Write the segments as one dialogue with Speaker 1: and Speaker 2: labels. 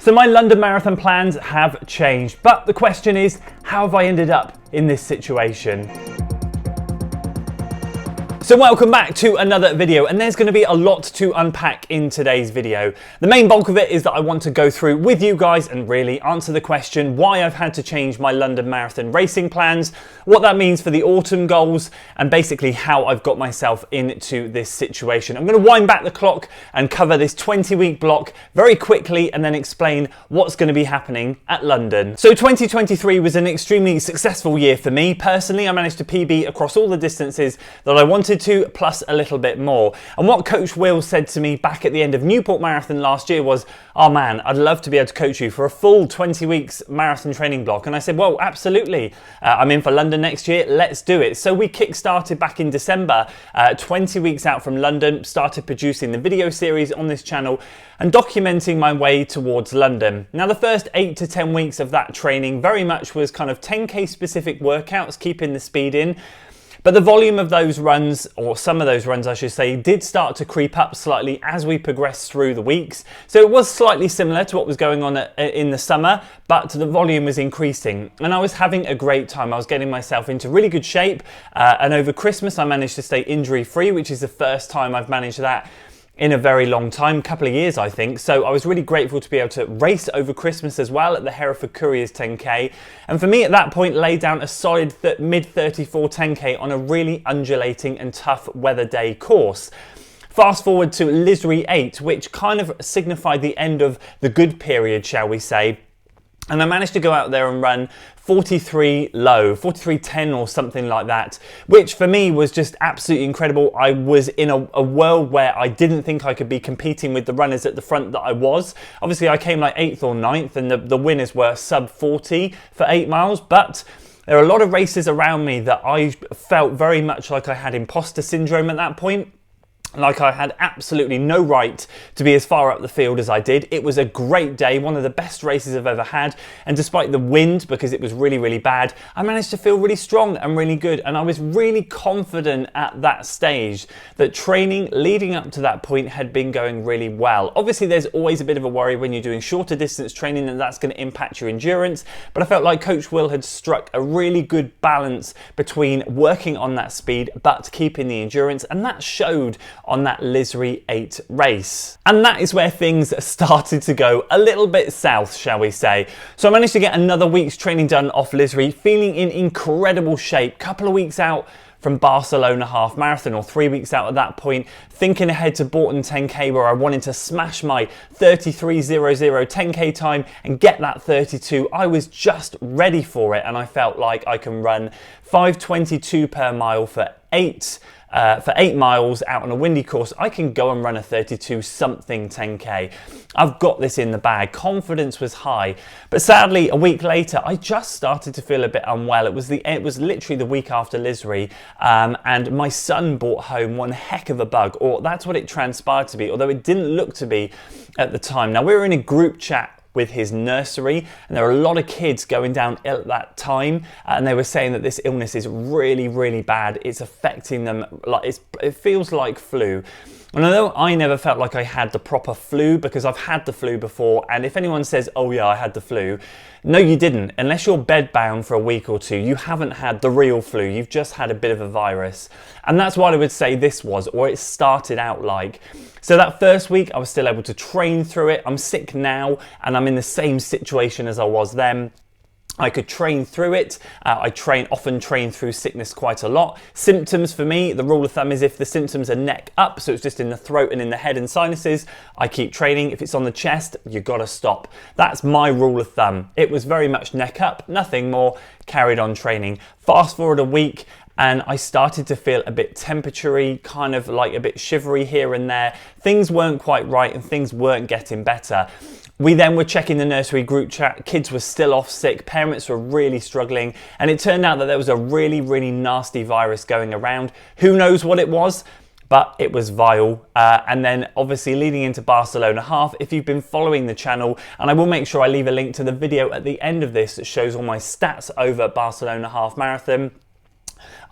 Speaker 1: So my London Marathon plans have changed, but the question is, how have I ended up in this situation? So welcome back to another video, and there's going to be a lot to unpack in today's video. The main bulk of it is that I want to go through with you guys and really answer the question why I've had to change my London Marathon racing plans, what that means for the autumn goals, and basically how I've got myself into this situation. I'm going to wind back the clock and cover this 20-week block very quickly and then explain what's going to be happening at London. So 2023 was an extremely successful year for me. Personally, I managed to PB across all the distances that I wanted to, plus a little bit more. And what Coach Will said to me back at the end of Newport Marathon last year was, "Oh man, I'd love to be able to coach you for a full 20 weeks marathon training block." And I said, well, absolutely. I'm in for London next year. Let's do it. So we kick-started back in December, 20 weeks out from London, started producing the video series on this channel and documenting my way towards London. Now, the first 8 to 10 weeks of that training very much was kind of 10K specific workouts, keeping the speed in. But the volume of those runs, or some of those runs I should say, did start to creep up slightly as we progressed through the weeks. So it was slightly similar to what was going on in the summer, but the volume was increasing. And I was having a great time. I was getting myself into really good shape. And over Christmas, I managed to stay injury-free, which is the first time I've managed that in a very long time, couple of years I think. So I was really grateful to be able to race over Christmas as well at the Hereford Couriers 10K. And for me at that point, lay down a solid mid-34 10K on a really undulating and tough weather day course. Fast forward to Lliswerry 8, which kind of signified the end of the good period, shall we say. And I managed to go out there and run 43 low, 43.10 or something like that, which for me was just absolutely incredible. I was in a world where I didn't think I could be competing with the runners at the front that I was. Obviously, I came like 8th or 9th, and the winners were sub 40 for 8 miles, but there are a lot of races around me that I felt very much like I had imposter syndrome at that point. Like I had absolutely no right to be as far up the field as I did. It was a great day, one of the best races I've ever had. And despite the wind, because it was really, really bad, I managed to feel really strong and really good. And I was really confident at that stage that training leading up to that point had been going really well. Obviously, there's always a bit of a worry when you're doing shorter distance training and that's going to impact your endurance. But I felt like Coach Will had struck a really good balance between working on that speed, but keeping the endurance. And that showed on that Lliswerry 8 race. And that is where things started to go a little bit south, shall we say. So I managed to get another week's training done off Lliswerry, feeling in incredible shape. Couple of weeks out from Barcelona half marathon, or 3 weeks out at that point, thinking ahead to Bourton 10K where I wanted to smash my 33.00 10K time and get that 32. I was just ready for it, and I felt like I can run 5:22 per mile for 8 miles out on a windy course. I can go and run a 32 something 10K. I've got this in the bag. Confidence was high, but sadly a week later I just started to feel a bit unwell. It was literally the week after Lliswerry, and my son brought home one heck of a bug, or that's what it transpired to be, although it didn't look to be at the time. Now, we were in a group chat with his nursery, and there were a lot of kids going down ill at that time, and they were saying that this illness is really, really bad. It's affecting them, like it feels like flu. And although I never felt like I had the proper flu, because I've had the flu before, and if anyone says, oh yeah, I had the flu, no, you didn't. Unless you're bedbound for a week or two, you haven't had the real flu. You've just had a bit of a virus. And that's what I would say this was, or it started out like. So that first week, I was still able to train through it. I'm sick now, and I'm in the same situation as I was then. I could train through it. I often train through sickness quite a lot. Symptoms for me, the rule of thumb is if the symptoms are neck up, so it's just in the throat and in the head and sinuses, I keep training. If it's on the chest, you gotta stop. That's my rule of thumb. It was very much neck up, nothing more, carried on training. Fast forward a week, and I started to feel a bit temperatury, kind of like a bit shivery here and there. Things weren't quite right and things weren't getting better. We then were checking the nursery group chat. Kids were still off sick. Parents were really struggling. And it turned out that there was a really, really nasty virus going around. Who knows what it was? But it was vile. And then obviously leading into Barcelona half, if you've been following the channel, and I will make sure I leave a link to the video at the end of this that shows all my stats over Barcelona half marathon,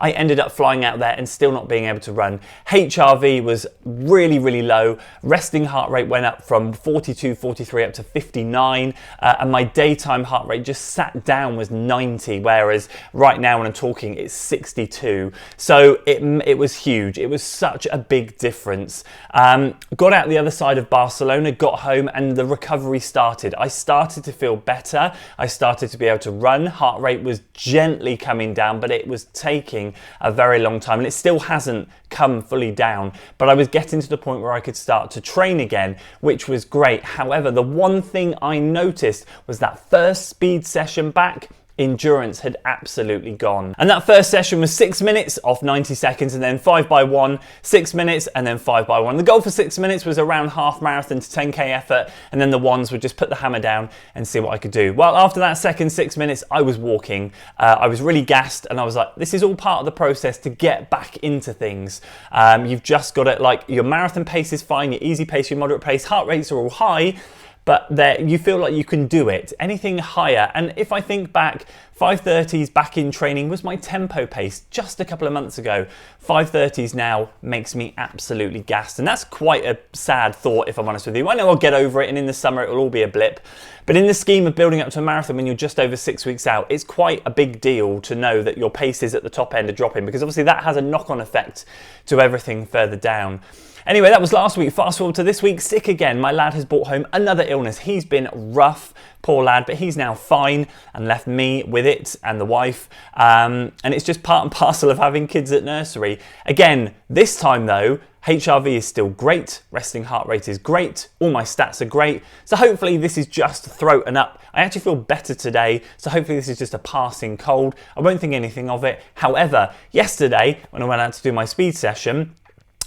Speaker 1: I ended up flying out there and still not being able to run. HRV was really, really low. Resting heart rate went up from 42, 43 up to 59, and my daytime heart rate just sat down was 90, whereas right now when I'm talking it's 62. So it was huge. It was such a big difference. Got out the other side of Barcelona, got home, and the recovery started. I started to feel better. I started to be able to run. Heart rate was gently coming down, but it was taking a very long time, and it still hasn't come fully down, but I was getting to the point where I could start to train again, which was great. However, the one thing I noticed was that first speed session back, endurance had absolutely gone. And that first session was 6 minutes off 90 seconds, and then 5x1, 6 minutes, and then 5x1. The goal for 6 minutes was around half marathon to 10k effort, and then the ones would just put the hammer down and see what I could do. Well, after that second 6 minutes, I was walking. I was really gassed, and I was like, this is all part of the process to get back into things. You've just got to, like, your marathon pace is fine, your easy pace, your moderate pace, heart rates are all high, but there you feel like you can do it. Anything higher, and if I think back, 5:30s back in training was my tempo pace just a couple of months ago. 5:30s now makes me absolutely gassed, and that's quite a sad thought, if I'm honest with you. I know I'll get over it, and in the summer it will all be a blip, but in the scheme of building up to a marathon when you're just over 6 weeks out, it's quite a big deal to know that your paces at the top end are dropping, because obviously that has a knock-on effect to everything further down. Anyway, that was last week. Fast forward to this week, sick again. My lad has brought home another illness. He's been rough, poor lad, but he's now fine and left me with it and the wife. And it's just part and parcel of having kids at nursery. Again, this time though, HRV is still great, resting heart rate is great, all my stats are great. So hopefully this is just throat and up. I actually feel better today, so hopefully this is just a passing cold. I won't think anything of it. However, yesterday when I went out to do my speed session,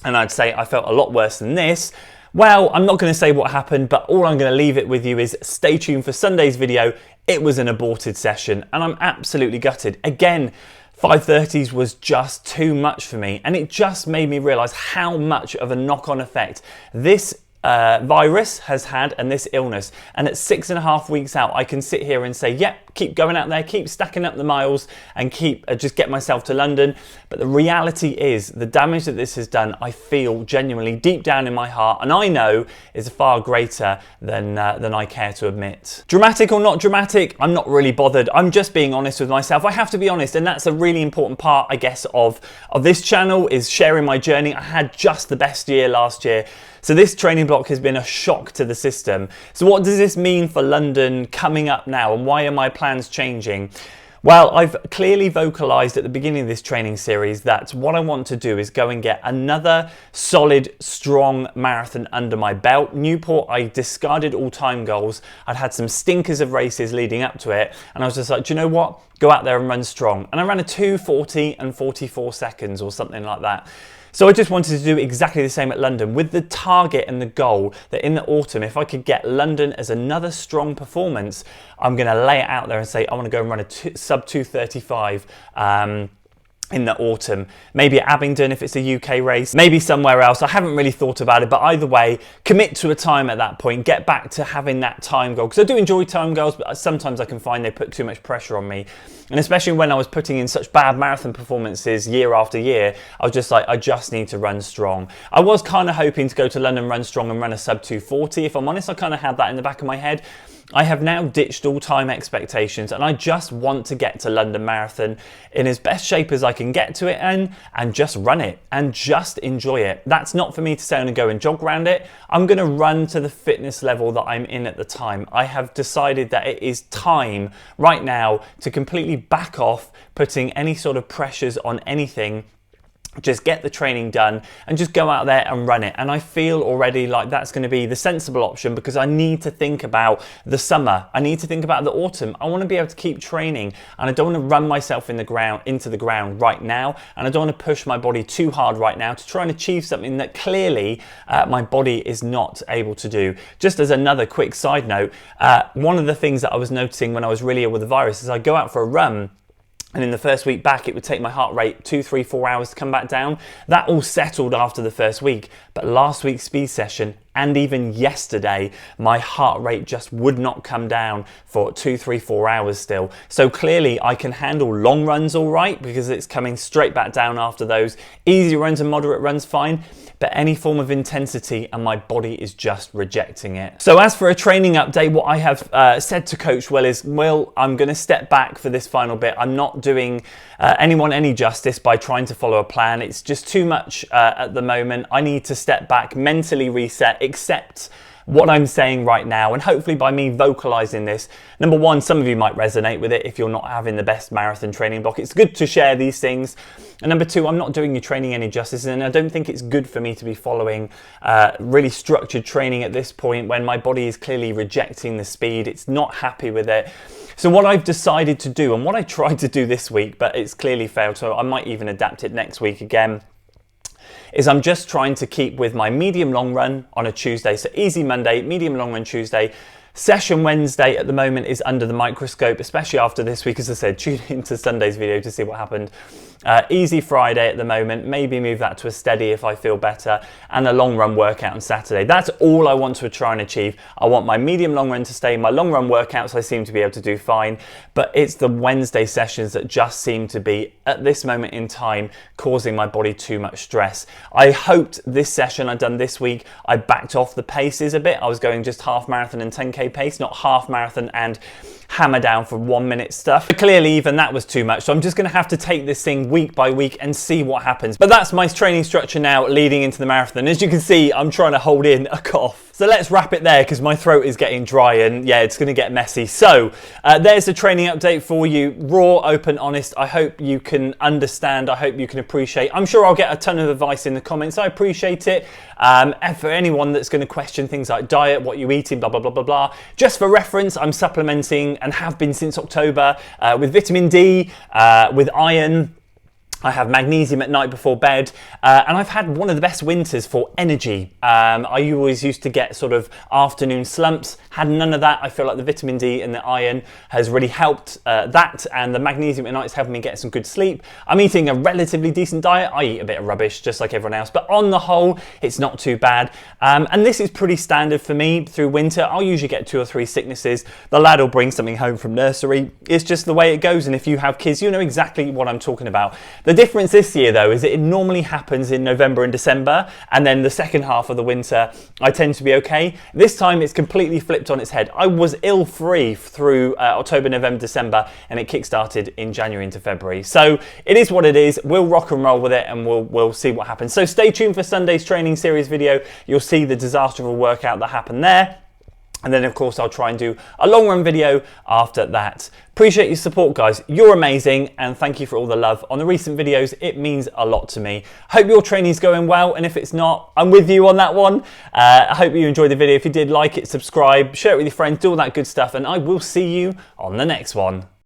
Speaker 1: and I'd say I felt a lot worse than this. Well, I'm not going to say what happened, but all I'm going to leave it with you is stay tuned for Sunday's video. It was an aborted session, and I'm absolutely gutted. Again, 5:30s was just too much for me, and it just made me realise how much of a knock-on effect this virus has had and this illness. And at 6.5 weeks out, I can sit here and say, yep, keep going out there, keep stacking up the miles, and keep just get myself to London. But the reality is the damage that this has done, I feel genuinely deep down in my heart, and I know is far greater than I care to admit. Dramatic or not dramatic, I'm not really bothered. I'm just being honest with myself. I have to be honest, and that's a really important part, I guess, of this channel, is sharing my journey. I had just the best year last year. So this training block has been a shock to the system. So what does this mean for London coming up now, and why are my plans changing? Well, I've clearly vocalised at the beginning of this training series that what I want to do is go and get another solid, strong marathon under my belt. Newport, I discarded all time goals. I'd had some stinkers of races leading up to it, and I was just like, do you know what? Go out there and run strong. And I ran a 2:40 and 44 seconds or something like that. So I just wanted to do exactly the same at London, with the target and the goal that in the autumn, if I could get London as another strong performance, I'm going to lay it out there and say I want to go and run a sub 2:35 in the autumn. Maybe at Abingdon if it's a UK race, maybe somewhere else. I haven't really thought about it, but either way, commit to a time at that point, get back to having that time goal. Because I do enjoy time goals, but sometimes I can find they put too much pressure on me. And especially when I was putting in such bad marathon performances year after year, I was just like, I just need to run strong. I was kind of hoping to go to London, run strong and run a sub 2:40. If I'm honest, I kind of had that in the back of my head. I have now ditched all time expectations, and I just want to get to London Marathon in as best shape as I can get to it and just run it and just enjoy it. That's not for me to say I'm going to go and jog around it. I'm going to run to the fitness level that I'm in at the time. I have decided that it is time right now to completely back off putting any sort of pressures on anything. Just get the training done and just go out there and run it. And I feel already like that's going to be the sensible option, because I need to think about the summer. I need to think about the autumn. I want to be able to keep training, and I don't want to run myself into the ground right now. And I don't want to push my body too hard right now to try and achieve something that clearly my body is not able to do. Just as another quick side note, one of the things that I was noticing when I was really ill with the virus is I go out for a run, and in the first week back, it would take my heart rate 2, 3, 4 hours to come back down. That all settled after the first week. But last week's speed session, and even yesterday, my heart rate just would not come down for 2, 3, 4 hours still. So clearly I can handle long runs all right because it's coming straight back down after those. Easy runs and moderate runs, fine. But any form of intensity and my body is just rejecting it. So as for a training update, what I have said to Coach Will is, Will, I'm going to step back for this final bit. I'm not doing anyone any justice by trying to follow a plan. It's just too much at the moment. I need to step back, mentally reset, accept what I'm saying right now, and hopefully by me vocalizing this, number one, some of you might resonate with it if you're not having the best marathon training block. It's good to share these things. And number two, I'm not doing your training any justice, and I don't think it's good for me to be following really structured training at this point when my body is clearly rejecting the speed. It's not happy with it. So what I've decided to do, and what I tried to do this week, but it's clearly failed, so I might even adapt it next week again, is I'm just trying to keep with my medium long run on a Tuesday. So easy Monday, medium long run Tuesday. Session Wednesday at the moment is under the microscope, especially after this week. As I said, tune into Sunday's video to see what happened. Easy Friday at the moment, maybe move that to a steady if I feel better, and a long run workout on Saturday. That's all I want to try and achieve. I want my medium long run to stay. My long run workouts I seem to be able to do fine, but it's the Wednesday sessions that just seem to be, at this moment in time, causing my body too much stress. I hoped this session I'd done this week, I backed off the paces a bit. I was going just half marathon and 10K pace, not half marathon and hammer down for 1 minute stuff. But clearly even that was too much, so I'm just going to have to take this thing week by week and see what happens. But that's my training structure now leading into the marathon. As you can see, I'm trying to hold in a cough. So let's wrap it there because my throat is getting dry and yeah, it's going to get messy. So there's the training update for you. Raw, open, honest. I hope you can understand. I hope you can appreciate. I'm sure I'll get a ton of advice in the comments. I appreciate it. And for anyone that's going to question things like diet, what you're eating, blah, blah, blah, blah, blah. Just for reference, I'm supplementing and have been since October with vitamin D, with iron. I have magnesium at night before bed, and I've had one of the best winters for energy. I always used to get sort of afternoon slumps, had none of that. I feel like the vitamin D and the iron has really helped that, and the magnesium at night is helping me get some good sleep. I'm eating a relatively decent diet. I eat a bit of rubbish just like everyone else, but on the whole, it's not too bad. And this is pretty standard for me through winter. I'll usually get 2 or 3 sicknesses. The lad will bring something home from nursery. It's just the way it goes, and if you have kids, you know exactly what I'm talking about. The difference this year though is that it normally happens in November and December, and then the second half of the winter I tend to be okay. This time it's completely flipped on its head. I was ill free through October, November, December, and it kick-started in January into February. So it is what it is. We'll rock and roll with it, and we'll see what happens. So stay tuned for Sunday's training series video. You'll see the disaster of a workout that happened there. And then of course I'll try and do a long run video after that. Appreciate your support guys, you're amazing, and thank you for all the love on the recent videos. It means a lot to me. Hope your training's going well, and if it's not, I'm with you on that one. I hope you enjoyed the video. If you did, like it, subscribe, share it with your friends, do all that good stuff, and I will see you on the next one.